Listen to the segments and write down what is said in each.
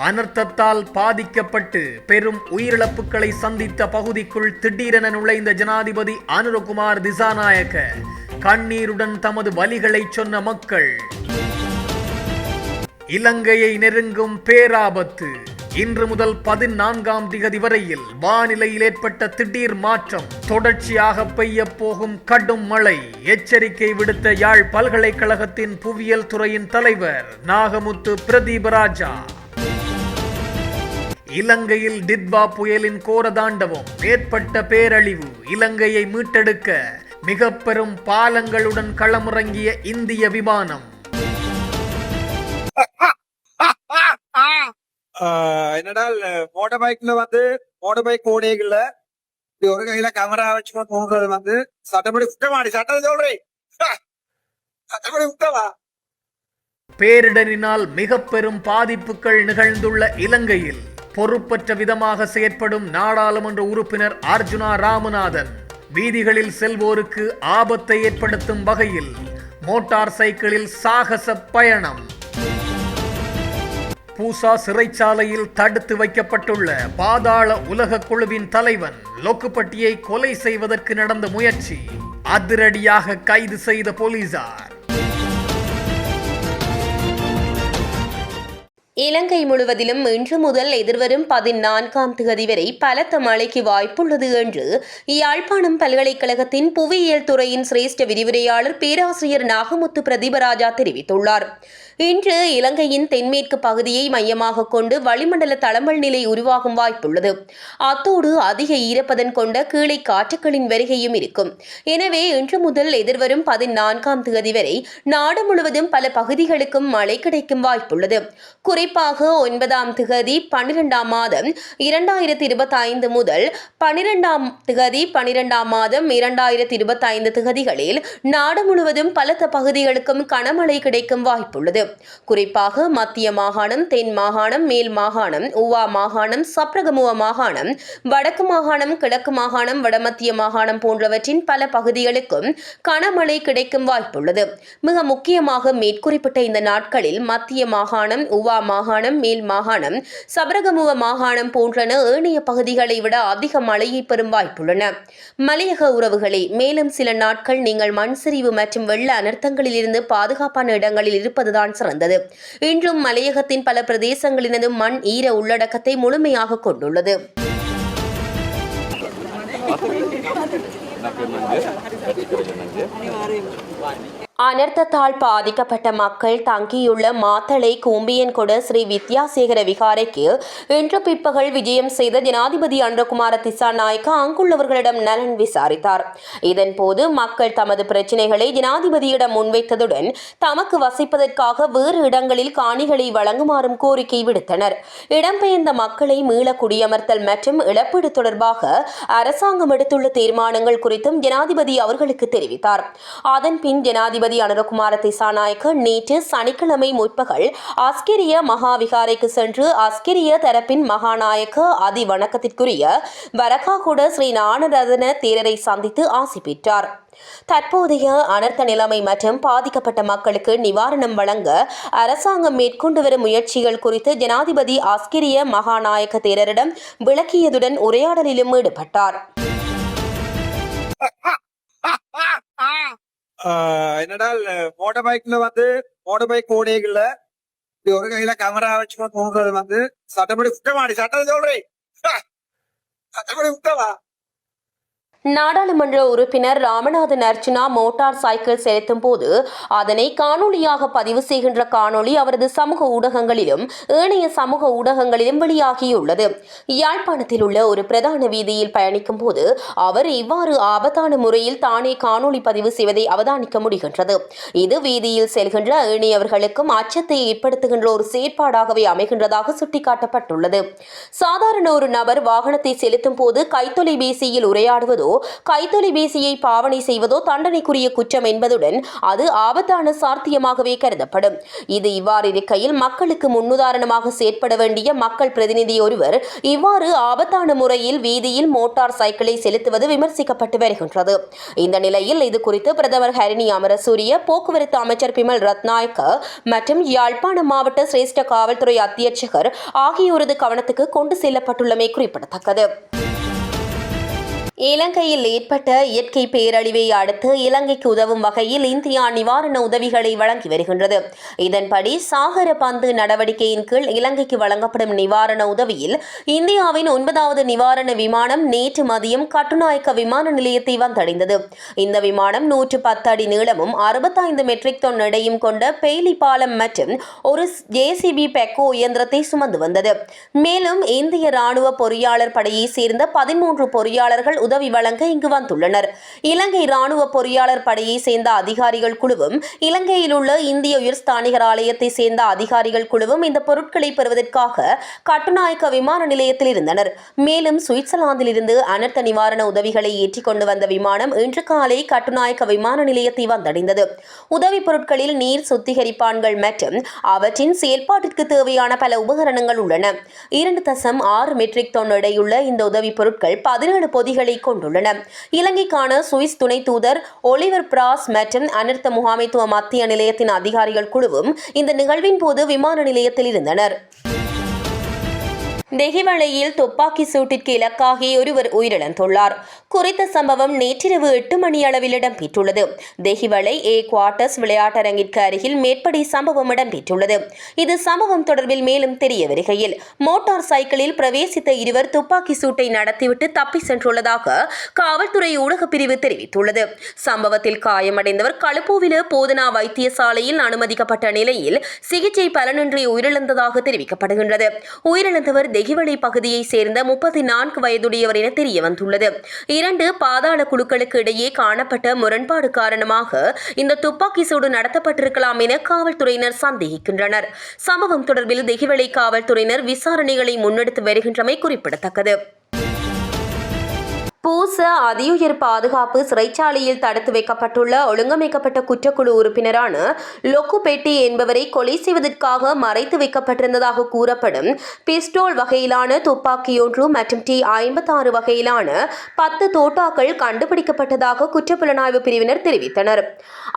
அனர்த்தத்தால் பாதிக்கப்பட்டு பெரும் உயிரிழப்புகளை சந்தித்த பகுதிக்குள் திடீரென நுழைந்த ஜனாதிபதி அனுரகுமார் திசாநாயக்க கண்ணீருடன் தமது வலிகளை சொன்ன மக்கள். இலங்கையை நெருங்கும் பேராபத்து. இன்று முதல் 14ஆம் திகதி வரையில் வானிலையில் ஏற்பட்ட திடீர் மாற்றம், தொடர்ச்சியாக பெய்ய போகும் கடும் மழை, எச்சரிக்கை விடுத்த யாழ் பல்கலைக்கழகத்தின் புவியியல் துறையின் தலைவர் நாகமுத்து பிரதீபராஜா. இலங்கையில் டிட்வா புயலின் கோரதாண்டவம், ஏற்பட்ட பேரழிவு, இலங்கையை மீட்டெடுக்க மிக பெரும் பாலங்களுடன் களமிறங்கிய இந்திய விமானம். என்னடால் மோட்டர் பைக்ல மோட்டர் பைக் ஓடைகள்ல ஒரு கையில கேமரா வச்சு போகிறது சட்டப்படி குற்றமாடி சட்டம் சொல்றேன் சட்டப்படி குற்றவா. பேரிடரினால் மிக பெரும் பாதிப்புகள் நிகழ்ந்துள்ள இலங்கையில் பொறுப்பற்ற விதமாக செயற்படும் நாடாளுமன்ற உறுப்பினர் அர்ஜுனா ராமநாதன் வீதிகளில் செல்வோருக்கு ஆபத்தை ஏற்படுத்தும் வகையில் மோட்டார் சைக்கிளில் சாகச பயணம். பூசா சிறைச்சாலையில் தடுத்து வைக்கப்பட்டுள்ள பாதாள உலக குழுவின் தலைவன் லொக்குப்பட்டியை கொலை செய்வதற்கு நடந்த முயற்சி, அதிரடியாக கைது செய்த போலீசார். இலங்கை முழுவதிலும் இன்று முதல் எதிர்வரும் 14ஆம் தேதி வரை பலத்த மழைக்கு வாய்ப்புள்ளது என்று யாழ்ப்பாணம் பல்கலைக்கழகத்தின் புவியியல் துறையின் சிரேஷ்ட விரிவுரையாளர் பேராசிரியர் நாகமுத்து பிரதீபராஜா தெரிவித்துள்ளார். இன்று இலங்கையின் தென்மேற்கு பகுதியை மையமாக கொண்டு வளிமண்டல தளம்பல் நிலை உருவாகும் வாய்ப்புள்ளது. அத்தோடு அதிக ஈரப்பதன் கொண்ட கீழே காற்றுகளின் வருகையும் இருக்கும். எனவே இன்று முதல் எதிர்வரும் 14ஆம் தேதி வரை நாடு முழுவதும் பல பகுதிகளுக்கும் மழை கிடைக்கும் வாய்ப்புள்ளது. குறிப்பாக 9ஆம் திகதி 12ஆம் மாதம் 2025 முதல் 12ஆம் திகதி 12ஆம் மாதம் 2025 திகதிகளில் நாடு முழுவதும் பலத்த பகுதிகளுக்கும் கனமழை கிடைக்கும் வாய்ப்புள்ளது. குறிப்பாக மத்திய மாகாணம், தென் மாகாணம், மேல் மாகாணம், உவா மாகாணம், சப்ரகமுவ மாகாணம், வடக்கு மாகாணம், கிழக்கு மாகாணம், வடமத்திய மாகாணம் போன்றவற்றின் பல பகுதிகளுக்கும் கனமழை கிடைக்கும் வாய்ப்புள்ளது. மிக முக்கியமாக மேற்குறிப்பிட்ட இந்த நாட்களில் மத்திய மாகாணம், உவா மாகாணம், மேல் மாகாணம், சப்ரகமுவ மாகாணம் போன்றன ஏனைய பகுதிகளை விட அதிக மழையை பெறும் வாய்ப்புள்ளன. மலையக உறவுகளே, மேலும் சில நாட்கள் நீங்கள் மண் சரிவு மற்றும் வெள்ள அனர்த்தங்களில் இருந்து பாதுகாப்பான இடங்களில் இருப்பதுதான் சிறந்தது. இன்றும் மலையகத்தின் பல பிரதேசங்களினது மண் ஈர உள்ளடக்கத்தை முழுமையாக கொண்டுள்ளது. அனர்த்தத்தால் பாதிக்கப்பட்ட மக்கள் தங்கியுள்ள மாத்தளை கூம்பியன்கொட ஸ்ரீ வித்யாசேகர விகாரைக்கு இன்று பிற்பகல் விஜயம் செய்த ஜனாதிபதி அனுரகுமார திசாநாயக்க அங்குள்ளவர்களிடம் நலன் விசாரித்தார். இதன்போது மக்கள் தமது பிரச்சினைகளை ஜனாதிபதியிடம் முன்வைத்ததுடன் தமக்கு வசிப்பதற்காக வேறு இடங்களில் காணிகளை வழங்குமாறும் கோரிக்கை விடுத்தனர். இடம்பெயர்ந்த மக்களை மீள குடியமர்த்தல் மற்றும் இழப்பீடு தொடர்பாக அரசாங்கம் எடுத்துள்ள தீர்மானங்கள் குறித்தும் ஜனாதிபதி அவர்களுக்கு தெரிவித்தார். அதன்பின் ஜனாதிபதி அனுரகுமார திசாநாயக்க நேற்று சனிக்கிழமை முற்பகல் அஸ்கிரிய மகாவிகாரைக்கு சென்று அஸ்கிரிய தரப்பின் மகாநாயக்க அதி வணக்கத்திற்குரிய வரகாகுட ஸ்ரீ ஞானரத்ன தேரரை சந்தித்து ஆசி பெற்றார். தற்போதைய அனர்த்த நிலைமை மற்றும் பாதிக்கப்பட்ட மக்களுக்கு நிவாரணம் வழங்க அரசாங்கம் மேற்கொண்டு வரும் முயற்சிகள் குறித்து ஜனாதிபதி அஸ்கிரிய மகாநாயக்க தேரரிடம் விளக்கியதுடன் உரையாடலிலும் ஈடுபட்டார். என்னடால் மோட்டர் பைக்ல மோட்டர் பைக் ஓடைகள்ல ஒரு கையில கேமரா வச்சு போகிறது சட்டப்படி குற்றமாடி சட்டம் சொல்றேன் சட்டப்படி குற்றவா. நாடாளுமன்ற உறுப்பினர் ராமநாதன் அர்ச்சுனா மோட்டார் சைக்கிள் செலுத்தும் போது அதனை காணொலியாக பதிவு செய்கின்ற காணொலி அவரது சமூக ஊடகங்களிலும் ஏனைய சமூக ஊடகங்களிலும் வெளியாகியுள்ளது. யாழ்ப்பாணத்தில் உள்ள ஒரு பிரதான வீதியில் பயணிக்கும் போது அவர் இவ்வாறு ஆபத்தான முறையில் தானே காணொலி பதிவு செய்வதை அவதானிக்க முடிகின்றது. இது வீதியில் செல்கின்ற ஏனையவர்களுக்கும் அச்சத்தை ஏற்படுத்துகின்ற ஒரு செயற்பாடாகவே அமைகின்றதாக சுட்டிக்காட்டப்பட்டுள்ளது. சாதாரண ஒரு நபர் வாகனத்தை செலுத்தும் போது கைத்தொலைபேசியில் உரையாடுவதோ செய்வதோ கைத்தொலைபேசியை பாவனை செய்வதோ தண்டனைக்குரிய குற்றம் என்பதுடன் அது ஆபத்தான சாத்தியமாகவே கருதப்படும். இது இவ்வாறு இருக்கையில் மக்களுக்கு முன்னுதாரணமாக செயற்பட வேண்டிய மக்கள் பிரதிநிதி ஒருவர் இவ்வாறு ஆபத்தான முறையில் வீதியில் மோட்டார் சைக்கிளை செலுத்துவது விமர்சிக்கப்பட்டு வருகின்றது. இந்த நிலையில் இது குறித்து பிரதமர் ஹரிணி அமரசூரிய, போக்குவரத்து அமைச்சர் பிமல் ரத்நாயக்க மற்றும் யாழ்ப்பாணம் மாவட்ட சிரேஷ்ட காவல்துறை அத்தியட்சகர் ஆகியோரது கவனத்துக்கு கொண்டு செல்லப்பட்டுள்ளமை குறிப்பிடத்தக்கது. இலங்கையில் ஏற்பட்ட இயற்கை பேரழிவை அடுத்து இலங்கைக்கு உதவும் வகையில் இந்தியா நிவாரண உதவிகளை வழங்கி வருகின்றது. இதன்படி சாகர பந்து நடவடிக்கையின் கீழ் இலங்கைக்கு வழங்கப்படும் நிவாரண உதவியில் இந்தியாவின் 9வது நிவாரண விமானம் நேற்று மதியம் கட்டுநாயக்க விமான நிலையத்தை வந்தடைந்தது. இந்த விமானம் 110 அடி நீளமும் 65 மெட்ரிக் டன் எடையும் கொண்ட பெய்லி பாலம் மற்றும் ஒரு JCB பெக்கோ இயந்திரத்தை சுமந்து வந்தது. மேலும் இந்திய ராணுவ பொறியாளர் படையை சேர்ந்த 13 பொறியாளர்கள் உதவி வழங்க இங்கு வந்துள்ளனர். இலங்கை ராணுவ பொறியாளர் படையை சேர்ந்த அதிகாரிகள் குழுவும் இலங்கையில் உள்ள இந்திய உயர்ஸ்தானிகர் ஆலயத்தை சேர்ந்த அதிகாரிகள் குழுவும் இந்த பொருட்களை பெறுவதற்காக கட்டுநாயக்க விமான நிலையத்தில் இருந்தனர். மேலும் சுவிட்சர்லாந்தில் இருந்து அனர்த்த நிவாரண உதவிகளை ஏற்றிக் கொண்டு வந்த விமானம் இன்று காலை கட்டுநாயக்க விமான நிலையத்தை வந்தடைந்தது. உதவி பொருட்களில் நீர் சுத்திகரிப்பான்கள் மற்றும் அவற்றின் செயல்பாட்டிற்கு தேவையான பல உபகரணங்கள் உள்ளன. 2.6 மெட்ரிக் டன் எடையுள்ள இந்த உதவி பொருட்கள் 17 பொதிகளை கொண்டுள்ளன. இலங்கைக்கான சுவிஸ் துணை தூதர் ஒலிவர் பிராஸ் மற்றும் அனர்த்த முகாமைத்துவ மத்திய நிலையத்தின் அதிகாரிகள் குழுவும் இந்த நிகழ்வின் போது விமான நிலையத்தில் இருந்தனர். தெஹிவளையில் துப்பாக்கி சூட்டிற்கு இலக்காகி ஒருவர் உயிரிழந்துள்ளார். குறித்த சம்பவம் நேற்றிரவு 8 மணி அளவில் இடம்பெற்றுள்ளது. தெஹிவளை A குவார்ட்டர்ஸ் விளையாட்டரங்கிற்கு அருகில் மேற்படி சம்பவம் இடம்பெற்றுள்ளது. இது சம்பவம் தொடர்பில் மேலும் தெரிய வருகையில் மோட்டார் சைக்கிளில் பிரவேசித்த இருவர் துப்பாக்கி சூட்டை நடத்திவிட்டு தப்பி சென்றுள்ளதாக காவல்துறை ஊடகப் பிரிவு தெரிவித்துள்ளது. சம்பவத்தில் காயமடைந்தவர் களுப்போவில போதனா வைத்தியசாலையில் அனுமதிக்கப்பட்ட நிலையில் சிகிச்சை பலனின்றி உயிரிழந்ததாக தெரிவிக்கப்படுகின்றது. உயிரிழந்தவர் தெஹிவளை பகுதியை சேர்ந்த 34 வயதுடையவர் என தெரிய வந்துள்ளது. 2 பாதாள குழுக்களுக்கு இடையே காணப்பட்ட முரண்பாடு காரணமாக இந்த துப்பாக்கி சூடு நடத்தப்பட்டிருக்கலாம் என காவல்துறையினர் சந்தேகிக்கின்றனர். சம்பவம் தொடர்பில் தெஹிவளை காவல்துறையினர் விசாரணைகளை முன்னெடுத்து வருகின்றமை குறிப்பிடத்தக்கது. பூச அதியுயர் பாதுகாப்பு சிறைச்சாலையில் தடுத்து வைக்கப்பட்டுள்ள ஒழுங்கமைக்கப்பட்ட குற்றக்குழு உறுப்பினரான லொக்குபெட்டி என்பவரை கொலை செய்வதற்காக மறைத்து வைக்கப்பட்டிருந்ததாக கூறப்படும் பிஸ்டோல் வகையிலான துப்பாக்கியொன்று மற்றும் T56 வகையிலான 10 தோட்டாக்கள் கண்டுபிடிக்கப்பட்டதாக குற்றப்புலனாய்வு பிரிவினர் தெரிவித்தனர்.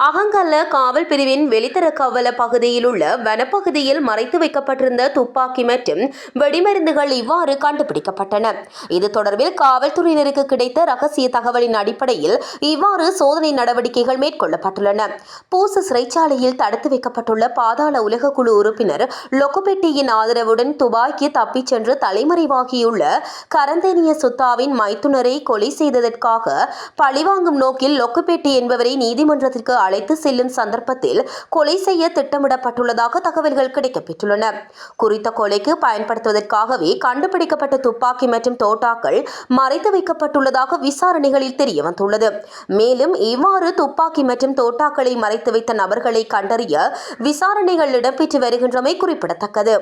அகங்கல்ல காவல் பிரிவின் வெளித்தர கவல பகுதியில் உள்ள வனப்பகுதியில் மறைத்து வைக்கப்பட்டிருந்த துப்பாக்கி மற்றும் வெடிமருந்துகள் இவ்வாறு கண்டுபிடிக்கப்பட்டன. இது தொடர்பில் காவல்துறையினருக்கு கிடைத்த ரகசிய தகவலின் அடிப்படையில் இவ்வாறு சோதனை நடவடிக்கைகள் மேற்கொள்ளப்பட்டுள்ளன. பூச சிறைச்சாலையில் தடுத்து வைக்கப்பட்டுள்ள பாதாள உலக குழு உறுப்பினர் லொக்குபெட்டியின் ஆதரவுடன் துபாய்க்கு தப்பிச் சென்று தலைமறைவாகியுள்ள கரந்தேனிய சுத்தாவின் மைத்துனரை கொலை செய்ததற்காக பழிவாங்கும் நோக்கில் லொக்குபெட்டி என்பவரை நீதிமன்றத்திற்கு அழைத்து செல்லும் சந்தர்ப்பத்தில் கொலை செய்ய திட்டமிடப்பட்டுள்ளதாக தகவல்கள் கிடைக்கப்பெற்றுள்ளன. குறித்த கொலைக்கு பயன்படுத்துவதற்காகவே கண்டுபிடிக்கப்பட்ட துப்பாக்கி மற்றும் தோட்டாக்கள் மறைத்து வைக்கப்பட்டுள்ளதாக விசாரணைகளில் தெரிய வந்துள்ளது. மேலும் இவ்வாறு துப்பாக்கி மற்றும் தோட்டாக்களை மறைத்து வைத்த நபர்களை கண்டறிய விசாரணைகள் இடம்பெற்று வருகின்றமை குறிப்பிடத்தக்கது.